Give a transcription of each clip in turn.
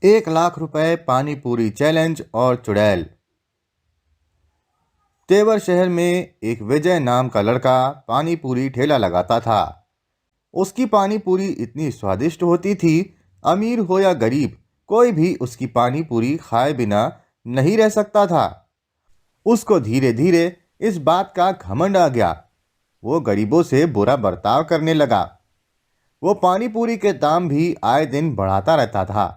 1 लाख रुपए पानी पूरी चैलेंज और चुड़ैल। तेवर शहर में एक विजय नाम का लड़का पानी पूरी ठेला लगाता था। उसकी पानी पूरी इतनी स्वादिष्ट होती थी, अमीर हो या गरीब, कोई भी उसकी पानी पूरी खाए बिना नहीं रह सकता था। उसको धीरे धीरे इस बात का घमंड आ गया। वो गरीबों से बुरा बर्ताव करने लगा। वो पानी पूरी के दाम भी आए दिन बढ़ाता रहता था,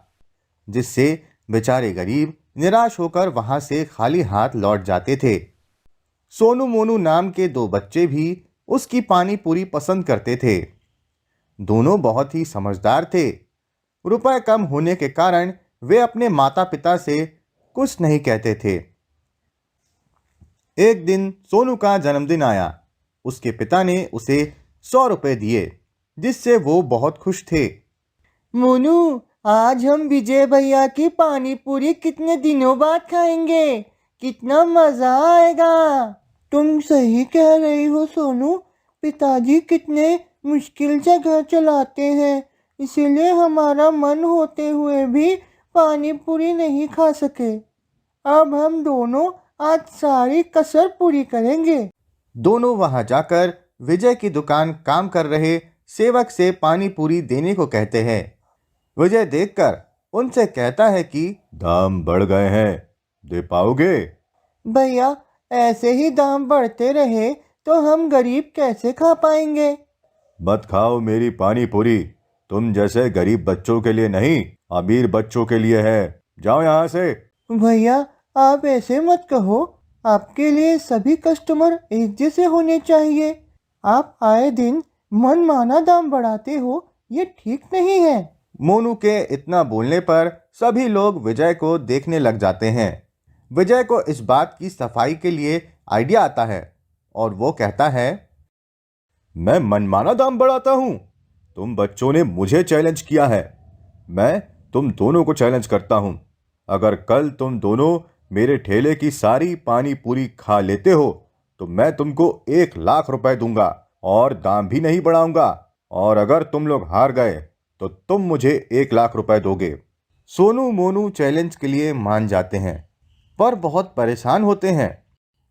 जिससे बेचारे गरीब निराश होकर वहां से खाली हाथ लौट जाते थे। सोनू मोनू नाम के 2 बच्चे भी उसकी पानी पूरी पसंद करते थे। दोनों बहुत ही समझदार थे। रुपए कम होने के कारण वे अपने माता पिता से कुछ नहीं कहते थे। एक दिन सोनू का जन्मदिन आया। उसके पिता ने उसे 100 रुपए दिए, जिससे वो बहुत खुश थे। मोनू, आज हम विजय भैया की पानी पूरी कितने दिनों बाद खाएंगे। कितना मजा आएगा। तुम सही कह रही हो सोनू। पिताजी कितने मुश्किल से घर चलाते हैं, इसीलिए हमारा मन होते हुए भी पानी पूरी नहीं खा सके। अब हम दोनों आज सारी कसर पूरी करेंगे। दोनों वहां जाकर विजय की दुकान काम कर रहे सेवक से पानी पूरी देने को कहते हैं। विजय देखकर उनसे कहता है कि दाम बढ़ गए हैं, दे पाओगे? भैया, ऐसे ही दाम बढ़ते रहे तो हम गरीब कैसे खा पाएंगे। मत खाओ मेरी पानी पूरी। तुम जैसे गरीब बच्चों के लिए नहीं, अमीर बच्चों के लिए है। जाओ यहाँ से। भैया, आप ऐसे मत कहो। आपके लिए सभी कस्टमर एक जैसे होने चाहिए। आप आए दिन मनमाना दाम बढ़ाते हो, ये ठीक नहीं है। मोनू के इतना बोलने पर सभी लोग विजय को देखने लग जाते हैं। विजय को इस बात की सफाई के लिए आइडिया आता है और वो कहता है, मैं मनमाना दाम बढ़ाता हूँ? तुम बच्चों ने मुझे चैलेंज किया है। मैं तुम दोनों को चैलेंज करता हूँ। अगर कल तुम दोनों मेरे ठेले की सारी पानी पूरी खा लेते हो तो मैं तुमको 1 लाख रुपए दूंगा और दाम भी नहीं बढ़ाऊंगा। और अगर तुम लोग हार गए तो तुम मुझे 1 लाख रुपए दोगे। सोनू मोनू चैलेंज के लिए मान जाते हैं, पर बहुत परेशान होते हैं।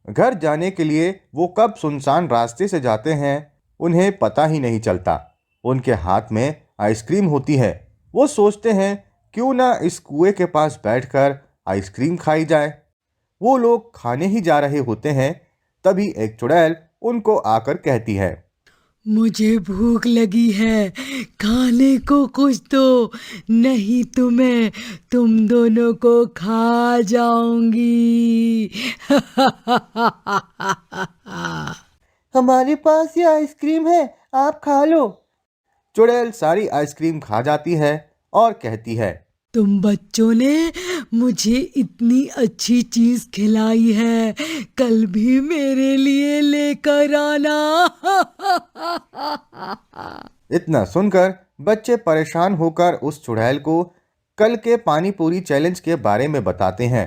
घर जाने के लिए वो कब सुनसान रास्ते से जाते हैं उन्हें पता ही नहीं चलता। उनके हाथ में आइसक्रीम होती है। वो सोचते हैं क्यों ना इस कुएं के पास बैठकर आइसक्रीम खाई जाए। वो लोग खाने ही जा रहे होते हैं, तभी एक चुड़ैल उनको आकर कहती है, मुझे भूख लगी है, खाने को कुछ दो, नहीं तो मैं तुम दोनों को खा जाऊंगी। हमारे पास ये आइसक्रीम है, आप खा लो। चुड़ैल सारी आइसक्रीम खा जाती है और कहती है, तुम बच्चों ने मुझे इतनी अच्छी चीज खिलाई है, कल भी मेरे लिए लेकर आना। इतना सुनकर बच्चे परेशान होकर उस चुड़ैल को कल के पानी पूरी चैलेंज के बारे में बताते हैं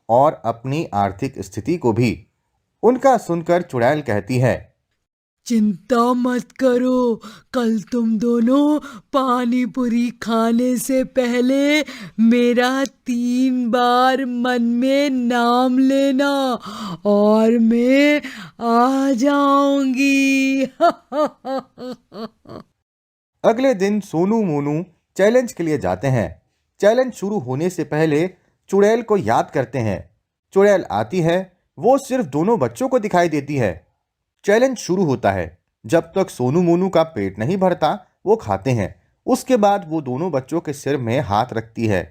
और अपनी आर्थिक स्थिति को भी। उनका सुनकर चुड़ैल कहती है, चिंता मत करो, कल तुम दोनों पानी पूरी खाने से पहले मेरा 3 बार मन में नाम लेना और मैं आ जाऊंगी। अगले दिन सोनू मोनू चैलेंज के लिए जाते हैं। चैलेंज शुरू होने से पहले चुड़ैल को याद करते हैं। चुड़ैल आती है, वो सिर्फ दोनों बच्चों को दिखाई देती है। चैलेंज शुरू होता है। जब तक सोनू मोनू का पेट नहीं भरता वो खाते हैं। उसके बाद वो दोनों बच्चों के सिर में हाथ रखती है,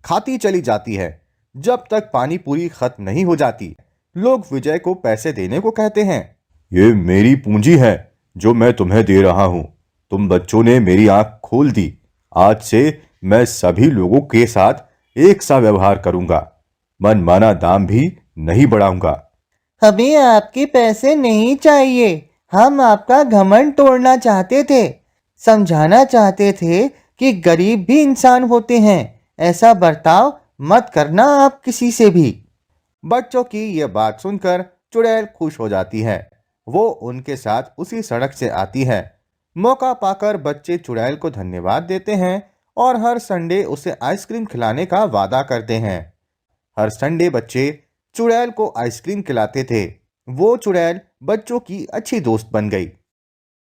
खाती चली जाती है जब तक पानी पूरी खत्म नहीं हो जाती। लोग विजय को पैसे देने को कहते हैं। ये मेरी पूंजी है जो मैं तुम्हें दे रहा हूँ। तुम बच्चों ने मेरी आंख खोल दी। आज से मैं सभी लोगों के साथ एक सा व्यवहार करूंगा। मनमाना दाम भी नहीं बढ़ाऊंगा। हमें आपके पैसे नहीं चाहिए। हम आपका घमंड तोड़ना चाहते थे, समझाना चाहते थे कि गरीब भी इंसान होते हैं। ऐसा बर्ताव मत करना आप किसी से भी। बच्चों की यह बात सुनकर चुड़ैल खुश हो जाती है। वो उनके साथ उसी सड़क से आती है। मौका पाकर बच्चे चुड़ैल को धन्यवाद देते हैं और हर संडे उसे आइसक्रीम खिलाने का वादा करते हैं। हर संडे बच्चे चुड़ैल को आइसक्रीम खिलाते थे। वो चुड़ैल बच्चों की अच्छी दोस्त बन गई।